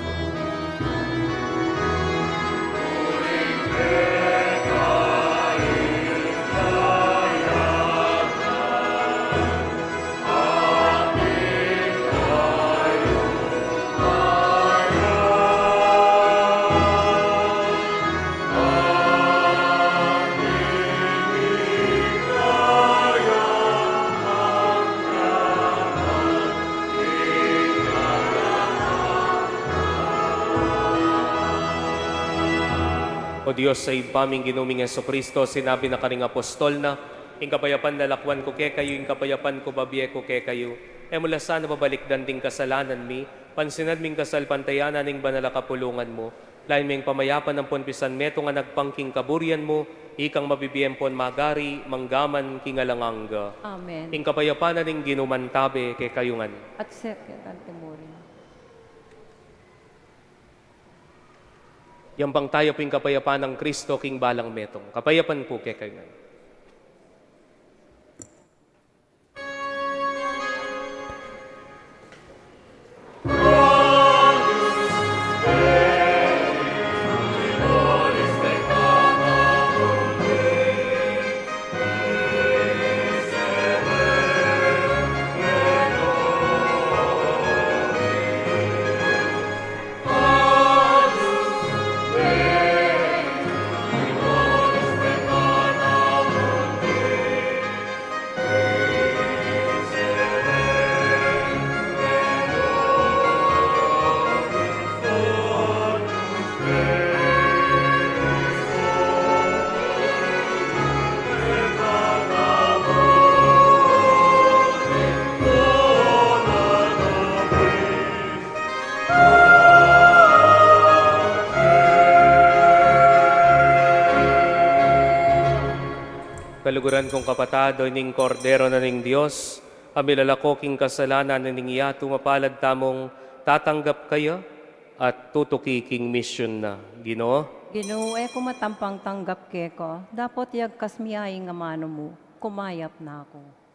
O Diyos, sa ipaming ginuming Jesucristo, sinabi na kaning apostol na, ing kapayapan lalakwan ko ke kayo, ing kapayapan ko babiye ko ke kayo. E mula sana mabalikdan ding kasalanan mi, pansinad ming kasalpantayanan ning banala kapulungan mo, lain ming pamayapan ng ponpisan meto nga nagpangking kaburian mo, ikang mabibiyempon magari, manggaman kingalanganga. Amen. Ing kapayapanan ning ginumantabe ke kayungan. At second antemorin. Yang bang tayo po yung kapayapaan ng Kristo king balang metong. Kapayapan po kay kayo. Kaluguran kong kapatado ning kordero na ning Diyos, amilalako king kasalanan na ning iya, tumapalad tamong tatanggap kayo at tutuki king mission na. Ginoo, Ginoo, kumatampang tanggap ke ko. Dapat yagkas miyay nga mano mo. Kumayap na ako.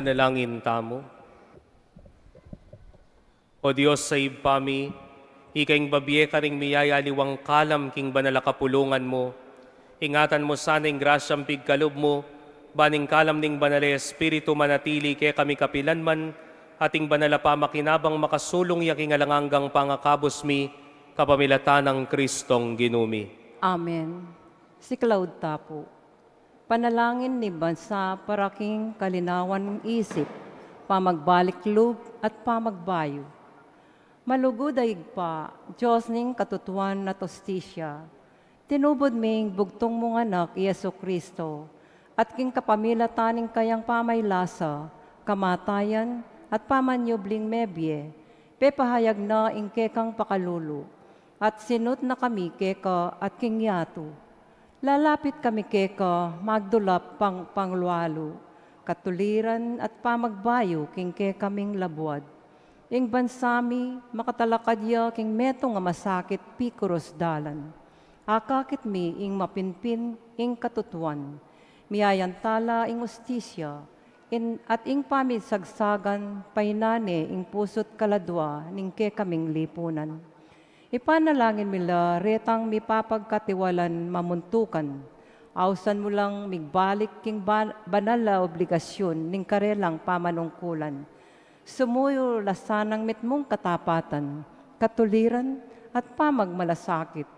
Manalangin tamo. O Diyos sa ibpami, ikaing babiye ka ring miyayaliwang kalam king banala kapulungan mo. Ingatan mo sana'y grasyang pigkalob mo, baning kalam ning banala espiritu manatili kay kami kapilan man, ating banala pa makinabang makasulong yaking alanganggang pangakabos mi, kapamilatan ng Kristong ginumi. Amen. Si Claude Tapo. Panalangin ni Bansa paraking kalinawan ng isip, pamagbalik loob at pamagbayo. Malugod daig pa, Diyos ning katutuan na tostisya, tinubod ming bugtong mong anak, Yesu Kristo, at king kapamilataning kayang pamaylasa, kamatayan at pamanyubling mebye, pepahayag na ingkekang pakalulu, at sinut na kami keka at king yato. Lalapit kami keka, magdulap panglualo, katuliran at pamagbayo king kaming labuad. Ing bansami, makatalakadya king meto nga masakit pikuros dalan. Akakit mi ing mapinpin ing katutuan, miyayantala ing ustisya, at ing pamisagsagan painane ing pusot kaladwa ning kaming lipunan. Ipanalangin mila retang mipapagkatiwalan mamuntukan. Ausan mo lang migbalik king banal na obligasyon ning karelang pamanungkulan. Sumuyo lasanang mitmong katapatan, katuliran at pamagmalasakit.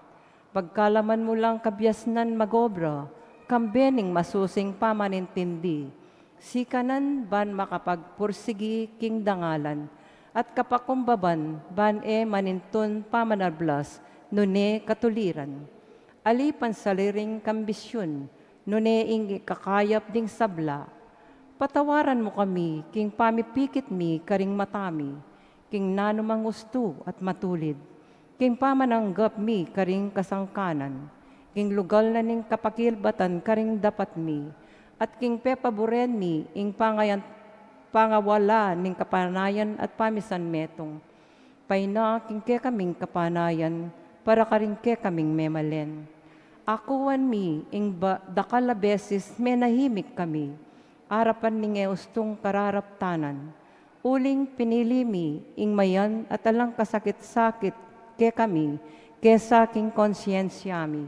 Pagkalaman mo lang kabyasnan magobra, kambening masusing pamanintindi. Sikanan ban makapagpursigi king dangalan, at kapakumbaban ban manintun pamanablas nune katuliran. Alipan sa liring kambisyon, nune ing kakayap ding sabla. Patawaran mo kami, king pamipikit mi karing matami, king nanumang gusto at matulid. king pamananggap mi karing kasangkanan, king lugal na ning kapakilbatan karing dapat mi, at king pepaboren mi ing pangawala ning kapanayan at pamisan metong. Payna king ke kaming kapanayan, para karing ke kaming memalen. Akuan mi ing dakala beses menahimik kami, arapan ning eustong kararaptanan. Uling pinili mi ing mayan at alang kasakit-sakit ke kami, kesa king konsyensya mi.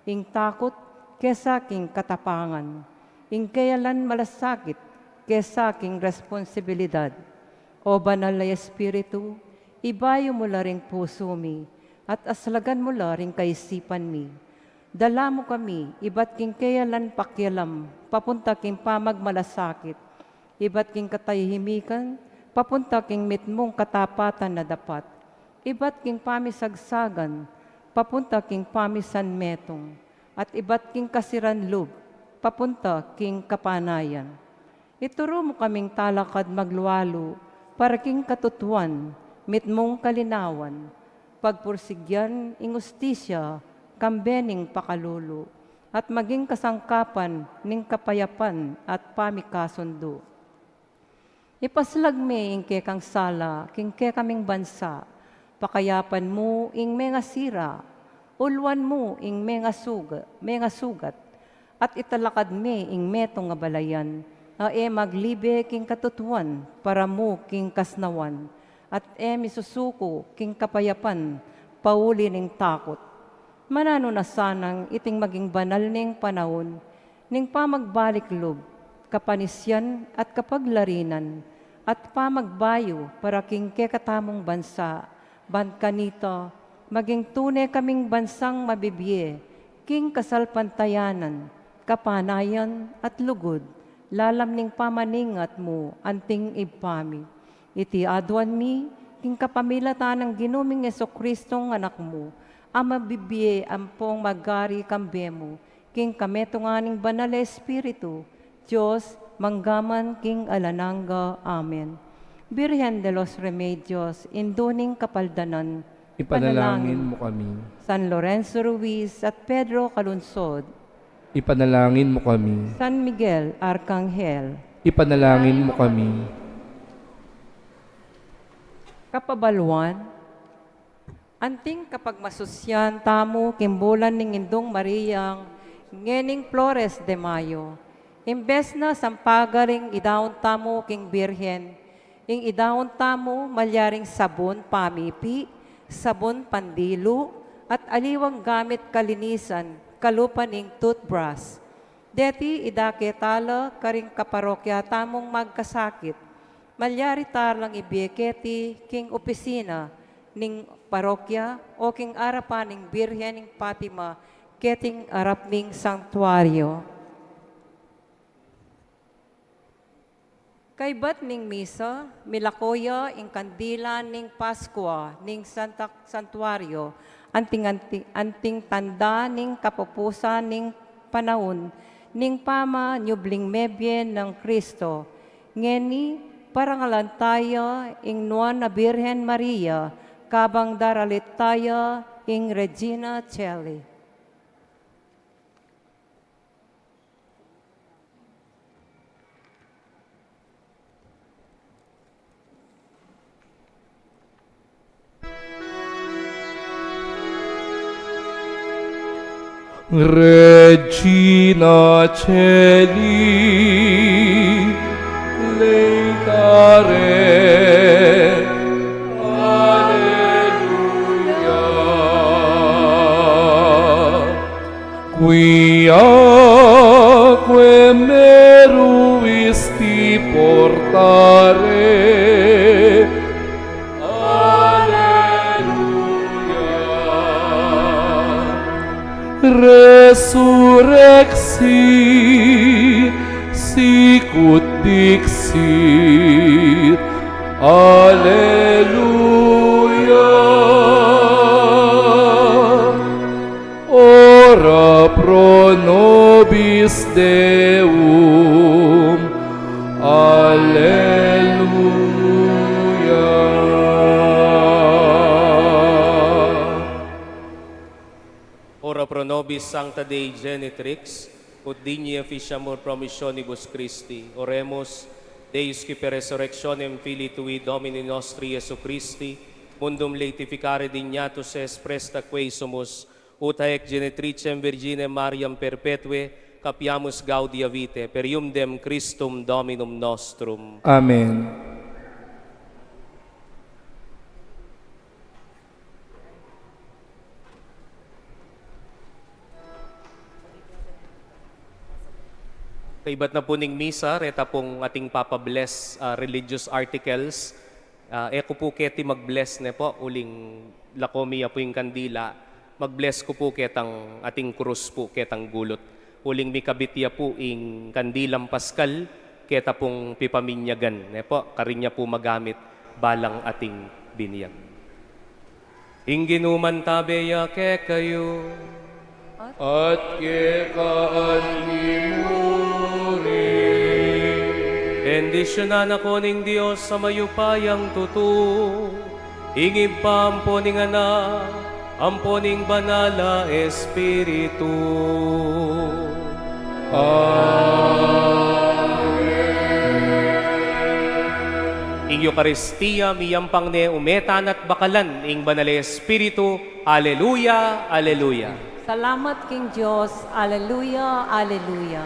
Ing takot kesa king katapangan. Ing kayalan malasakit kesa king responsibilidad. O banal na Espiritu, ibayo mo la ring puso mi, at aslagan mo la ring kaisipan mi. Dala mo kami, iba't king kayalan pakyalam, papunta king pamagmalasakit. Iba't king katahimikan, papunta king mitmong katapatan na dapat. Iba't king pamisagsagan, papunta king pamisan metong. At iba't king kasiranlub, papunta king kapanayan. Ituro mo kaming talakad magluwalo, para king katutuan, mitmong kalinawan, pagpursigyan ing ustisya, kambening pakalulu, at maging kasangkapan ning kapayapan at pamikasundo. Ipaslag me ing ke kang sala, king ke kaming bansa, pakayapan mo ing mga sira, ulwan mo ing mga sugat, at italakad me ing metong nga balayan, maglibe king katutuan, para mo king kasnawan, at misusuko king kapayapan, pauli ning takot. Manano na sanang iting maging banal ning panahon, ning pamagbalik loob, kapanisyan at kapaglarinan, at pamagbayo para king kekatamong bansa, kanito, maging tunay kaming bansang mabibye, king kasalpantayanan, kapanayan at lugod, lalam ning pamaningat mo, anting ipami. Iti adwan mi, king kapamilatan ng ginuming Jesucristong anak mo, ama bibye ampong magari kambemo, king kametunganing banal na Espiritu, Diyos, manggaman king alananga. Amen. Birhen de los Remedios, induning kapaldanan, Ipanalangin mo kami. San Lorenzo Ruiz at Pedro Calunsod, Ipanalangin mo kami. San Miguel Arcangel, Ipanalangin mo kami. Kapabalwan, anting kapag masusyan tamo kimbulan ning Indong Mariang ngening Flores de Mayo, imbes na sampagaring idawon tamo king Birhen, ing idawon tamo malyaring sabon pamipi, sabon pandilo, at aliwang gamit kalinisan, kalupan ing toothbrush. Deti idaketala karing kaparokya tamong magkasakit, malyari tarlang ibieketi king opisina ning parokya o king arapan ning Birhen ning Fatima keting arap ning sanktuaryo. Kaybat ning misa, milakoya ing kandila ning Paskwa ning santuaryo, anting tanda ning kapupusan ning panahon ning pama nyubling mebyen ng Kristo. Ngeni parangalan tayo ing nuan na Birhen Maria, kabang daralit tayo ing Regina Coeli. Regina Coeli, leitare, alleluia. Quiaque meruisti portare, resurrexit, sicut dixit, alleluia. Ora pro nobis Deum, alleluia. pro nobis sancta Dei genitrix, ut digni officiamur promissionibus Christi, oremus, Deus qui per resurrectionem Filii Tui Domini nostri Iesu Christi, mundum laetificare dignatus es presta quae sumus, ut haec genitricem Virginem Mariam perpetue, capiamus gaudia vitae, per iumdem Christum Dominum nostrum. Amen. Kaibat na po ning misa, reta pong ating papabless religious articles. Eko po keti mag-bless ne po, uling lakomiya po yung kandila. Mag-bless ko po ketang ating krus po, ketang gulot. Uling mikabitya po ing kandilang paskal, keta pong pipaminyagan. Ne po, karinya po magamit balang ating biniyag. Ingginuman tabeya ke kayo. At kekaanimuri. Bendisyonan ako ning Diyos sa mayupayang tutu. Ingib pa amponing anak, amponing banala Espiritu. Ing Eucharistia miyampang ne umetan at bakalan ing banal Espiritu. Alleluia, alleluia. Salamat King Diyos. Alleluia, alleluia.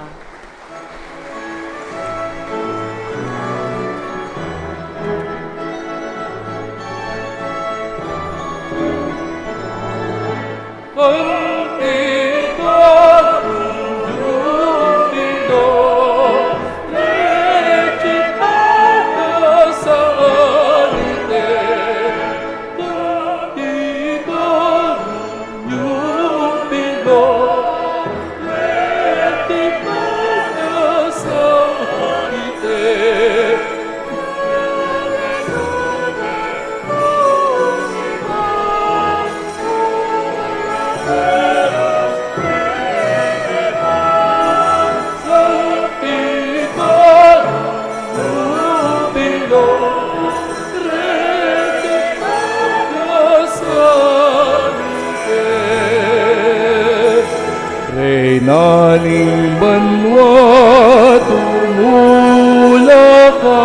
Naning banwa tumula ka,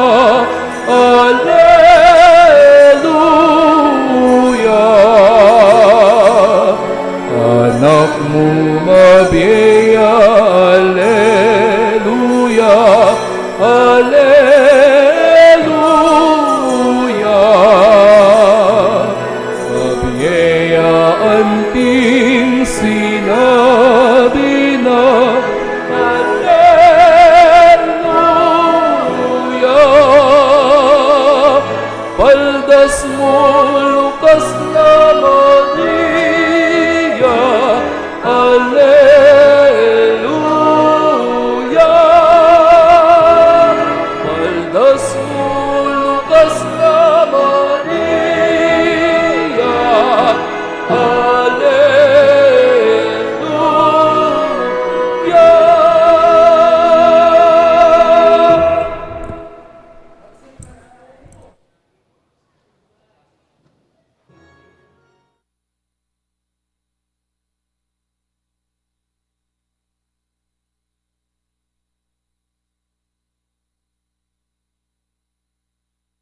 Alleluia. Anak mo mabiyaya, Alleluia, Alleluia. Mabiyayaan ting sinabi na, Alleluia. Paldas mo, Lucas na Maria,